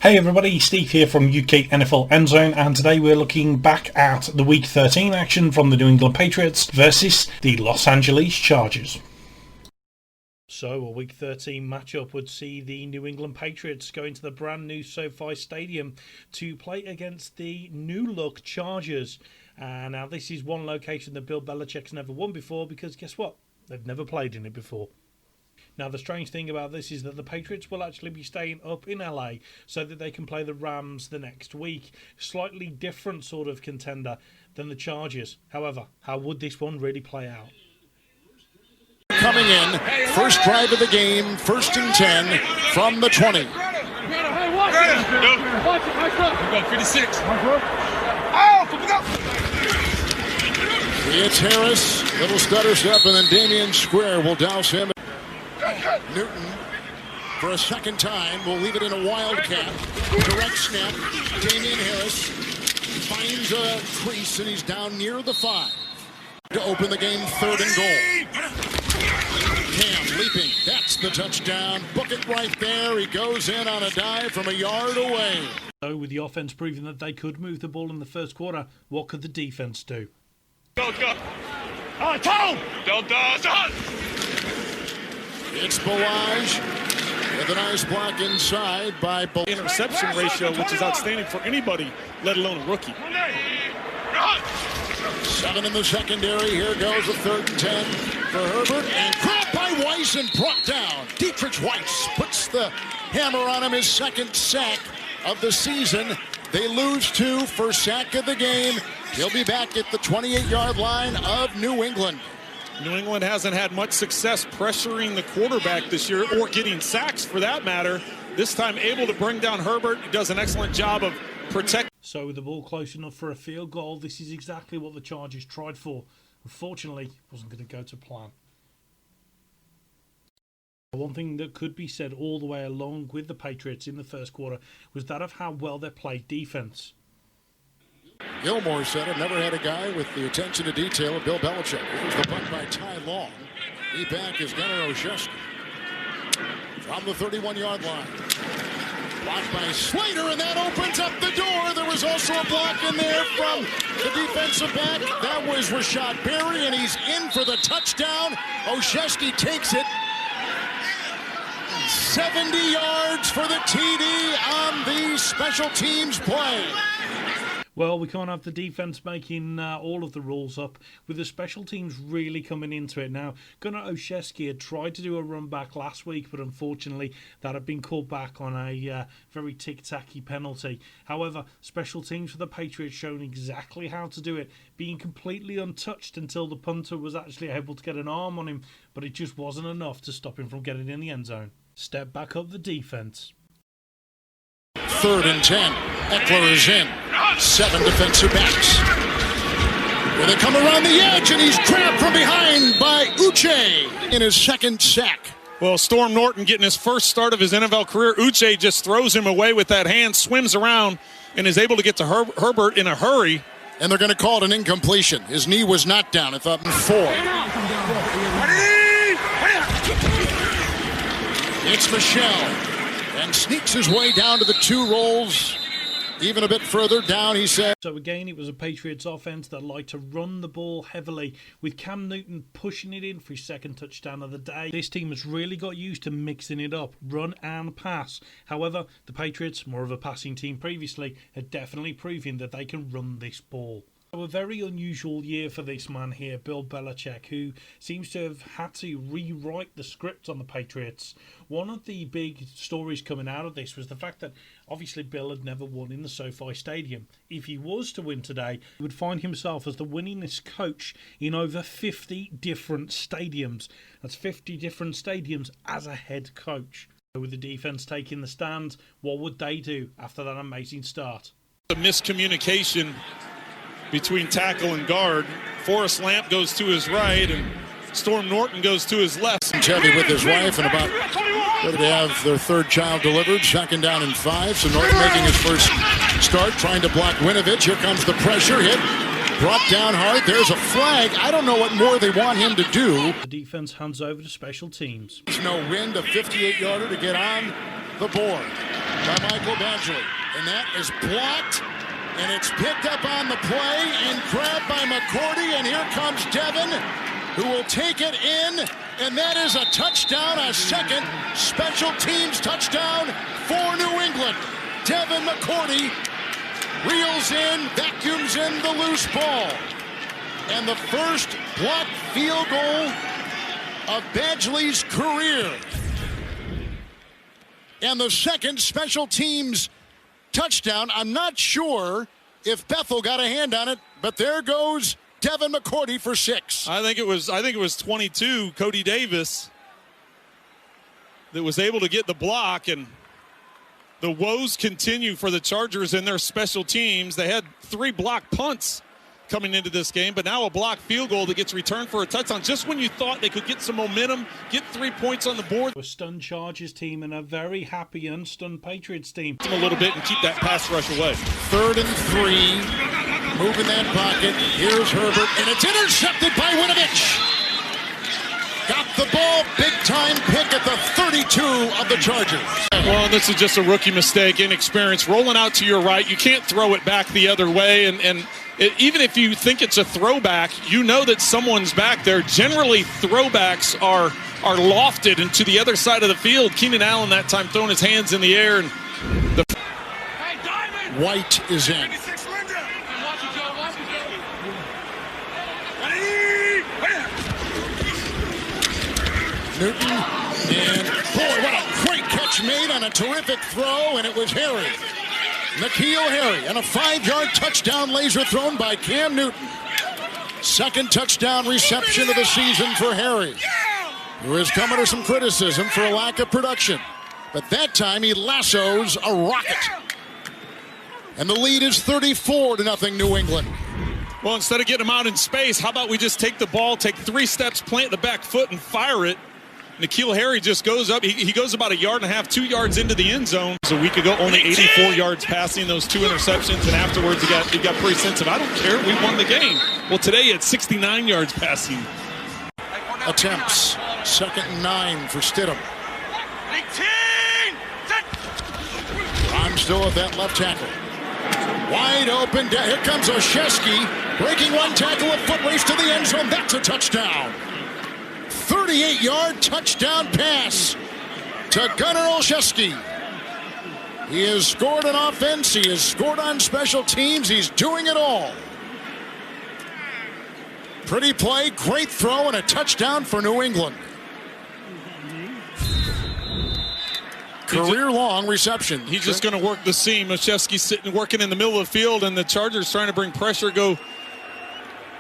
Hey everybody, Steve here from UK NFL Endzone, and today we're looking back at the Week 13 action from the New England Patriots versus the Los Angeles Chargers. So a Week 13 matchup would see the New England Patriots go into the brand new SoFi Stadium to play against the new-look Chargers. Now this is one location that Bill Belichick's never won before because guess what? They've never played in it before. Now, the strange thing about this is that the Patriots will actually be staying up in LA so that they can play the Rams the next week. Slightly different sort of contender than the Chargers. However, how would this one really play out? Coming in, first drive of the game, 1st and 10 from the 20. Hey, watch it. Watch it, nice up. We got 56. Oh, we go. It's Harris, little stutter step, and then Damian Square will douse him. Newton, for a second time, will leave it in a wildcat. Direct snap. Damian Harris finds a crease, and he's down near the 5 to open the game, 3rd and goal. Cam leaping. That's the touchdown. Book it right there. He goes in on a dive from a yard away. So, with the offense proving that they could move the ball in the first quarter, what could the defense do? Go. Tom! Don't. It's Balaj with a nice block inside by Balaj. Interception ratio, which is outstanding for anybody, let alone a rookie. 7 in the secondary. Here goes a 3rd and 10 for Herbert. And caught by Weiss and brought down. Dietrich Weiss puts the hammer on him, his 2nd sack of the season. They lose 2, first sack of the game. He'll be back at the 28-yard line of New England. New England hasn't had much success pressuring the quarterback this year, or getting sacks for that matter. This time able to bring down Herbert. He does an excellent job of protecting. So with the ball close enough for a field goal, this is exactly what the Chargers tried for. Unfortunately, it wasn't going to go to plan. One thing that could be said all the way along with the Patriots in the first quarter was that of how well they played defense. Gilmore said, I've never had a guy with the attention to detail of Bill Belichick. Here's the punt by Ty Long. He back is Gunnar Olszewski. From the 31-yard line. Blocked by Slater, and that opens up the door. There was also a block in there from the defensive back. That was Rashad Berry, and he's in for the touchdown. Olszewski takes it. 70 yards for the TD on the special teams play. Well, we can't have the defense making all of the rules up, with the special teams really coming into it. Now, Gunnar Olszewski had tried to do a run back last week, but unfortunately that had been called back on a very tic-tacky penalty. However, special teams for the Patriots shown exactly how to do it, being completely untouched until the punter was actually able to get an arm on him, but it just wasn't enough to stop him from getting in the end zone. Step back up the defense. 3rd and 10. Eckler is in. 7 defensive backs. Well, they come around the edge, and he's grabbed from behind by Uche in his 2nd sack. Well, Storm Norton getting his first start of his NFL career. Uche just throws him away with that hand, swims around, and is able to get to Herbert in a hurry. And they're going to call it an incompletion. His knee was not down. It's up in 4. It's Michelle. And sneaks his way down to the 2 rolls. Even a bit further down, he said. So again, it was a Patriots offense that liked to run the ball heavily, with Cam Newton pushing it in for his 2nd touchdown of the day. This team has really got used to mixing it up, run and pass. However, the Patriots, more of a passing team previously, are definitely proving that they can run this ball. A very unusual year for this man here, Bill Belichick, who seems to have had to rewrite the script on the Patriots. One of the big stories coming out of this was the fact that obviously Bill had never won in the SoFi Stadium. If he was to win today, he would find himself as the winningest coach in over 50 different stadiums. That's 50 different stadiums as a head coach. With the defense taking the stand, what would they do after that amazing start? The miscommunication between tackle and guard. Forrest Lamp goes to his right, and Storm Norton goes to his left. Chevy with his wife, and about ready to have their 3rd child delivered. 2nd down and 5. So Norton making his first start, trying to block Winovich. Here comes the pressure hit. Brought down hard. There's a flag. I don't know what more they want him to do. The defense hands over to special teams. There's no wind. A 58-yarder to get on the board. by Michael Badgley. And that is blocked, and it's picked up on the play and grabbed by McCourty, and here comes Devin, who will take it in, and that is a touchdown, a second special teams touchdown for New England. Devin McCourty reels in, vacuums in the loose ball. And the first blocked field goal of Badgley's career. And the second special teams touchdown. I'm not sure if Bethel got a hand on it, but there goes Devin McCourty for 6. I think it was 22, Cody Davis, that was able to get the block, and the woes continue for the Chargers in their special teams. They had 3 blocked punts coming into this game, but now a blocked field goal that gets returned for a touchdown. Just when you thought they could get some momentum, get 3 points on the board. A stunned Chargers team and a very happy unstunned Patriots team. A little bit and keep that pass rush away. 3rd and 3, moving that pocket. Here's Herbert, and it's intercepted by Winovich. Got the ball, big-time pick at the 32 of the Chargers. Well, this is just a rookie mistake, inexperience. Rolling out to your right, you can't throw it back the other way, and even if you think it's a throwback, you know that someone's back there. Generally, throwbacks are lofted and to the other side of the field. Keenan Allen that time throwing his hands in the air, and White is in. Newton, and boy, what a great catch made on a terrific throw, and it was Harry. N'Keal Harry, and a 5-yard touchdown laser thrown by Cam Newton. Second touchdown reception of the season for Harry, who is coming to some criticism for a lack of production. But that time he lassos a rocket. And the lead is 34-0 New England. Well, instead of getting them out in space, how about we just take the ball, take 3 steps, plant the back foot, and fire it? N'Keal Harry just goes up. He goes about 1.5 yards, 2 yards into the end zone. A week ago, only 84 yards passing, those 2 interceptions, and afterwards he got pretty sensitive. I don't care, we won the game. Well, today he had 69 yards passing. Attempts, 2nd and 9 for Stidham. I'm still at that left tackle. Wide open, here comes Olszewski, breaking one tackle, a foot race to the end zone. That's a touchdown. 38-yard touchdown pass to Gunnar Olszewski. He has scored on offense. He has scored on special teams. He's doing it all. Pretty play, great throw, and a touchdown for New England. Career-long reception. He's just going to work the seam. Olszewski sitting, working in the middle of the field, and the Chargers trying to bring pressure.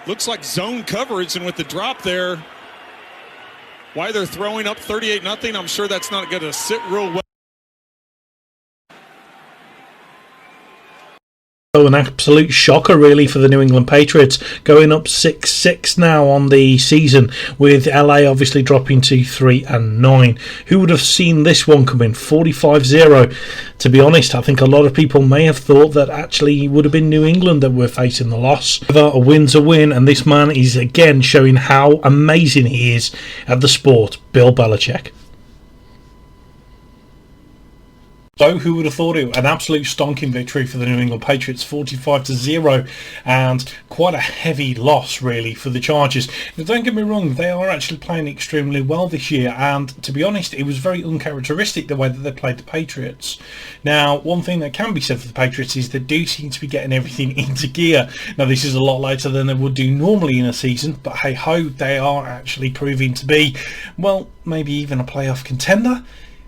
Looks like zone coverage, and with the drop there, why they're throwing up 38-0, I'm sure that's not going to sit real well. Oh, an absolute shocker really for the New England Patriots, going up 6-6 now on the season, with LA obviously dropping to 3-9. Who would have seen this one coming? 45-0. To be honest, I think a lot of people may have thought that actually it would have been New England that were facing the loss. A win's a win, and this man is again showing how amazing he is at the sport, Bill Belichick. So who would have thought it? An absolute stonking victory for the New England Patriots, 45-0, and quite a heavy loss really for the Chargers. Now, don't get me wrong, they are actually playing extremely well this year, and to be honest, it was very uncharacteristic the way that they played the Patriots. Now, one thing that can be said for the Patriots is they do seem to be getting everything into gear. Now, this is a lot later than they would do normally in a season, but hey ho, they are actually proving to be, well, maybe even a playoff contender.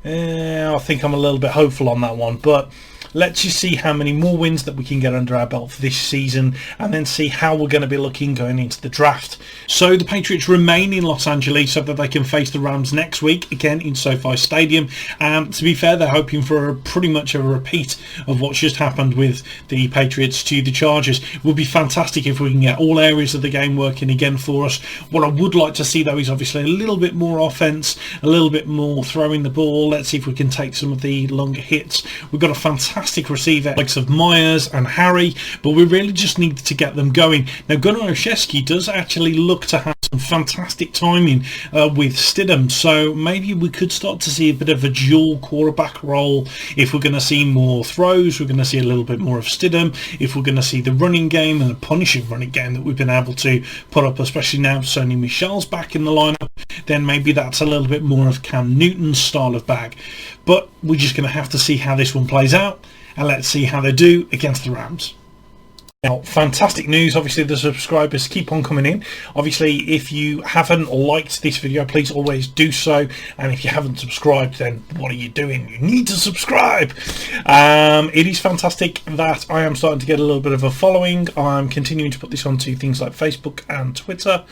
I think I'm a little bit hopeful on that one, but let's just see how many more wins that we can get under our belt for this season, and then see how we're going to be looking going into the draft. So the Patriots remain in Los Angeles so that they can face the Rams next week, again in SoFi Stadium. And to be fair, they're hoping for pretty much a repeat of what's just happened with the Patriots to the Chargers. It would be fantastic if we can get all areas of the game working again for us. What I would like to see though is obviously a little bit more offense, a little bit more throwing the ball. Let's see if we can take some of the longer hits. We've got a fantastic receiver likes of Myers and Harry, but we really just need to get them going. Now Gunnar Olszewski does actually look to have some fantastic timing with Stidham, so maybe we could start to see a bit of a dual quarterback role. If we're going to see more throws, we're going to see a little bit more of Stidham. If we're going to see the running game and the punishing running game that we've been able to put up, especially now Sony Michel's back in the lineup, then maybe that's a little bit more of Cam Newton's style of back. But we're just going to have to see how this one plays out, and let's see how they do against the Rams. Now, fantastic news. Obviously, the subscribers keep on coming in. Obviously, if you haven't liked this video, please always do so. And if you haven't subscribed, then what are you doing? You need to subscribe. It is fantastic that I am starting to get a little bit of a following. I'm continuing to put this onto things like Facebook and Twitter.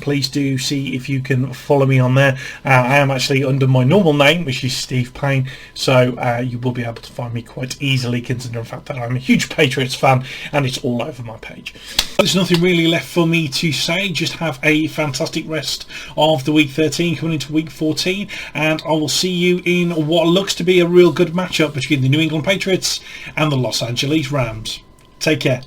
Please do see if you can follow me on there. I am actually under my normal name, which is Steve Payne. So you will be able to find me quite easily, considering the fact that I'm a huge Patriots fan and it's all over my page. There's nothing really left for me to say. Just have a fantastic rest of the week 13 coming into week 14, and I will see you in what looks to be a real good matchup between the New England Patriots and the Los Angeles Rams. Take care.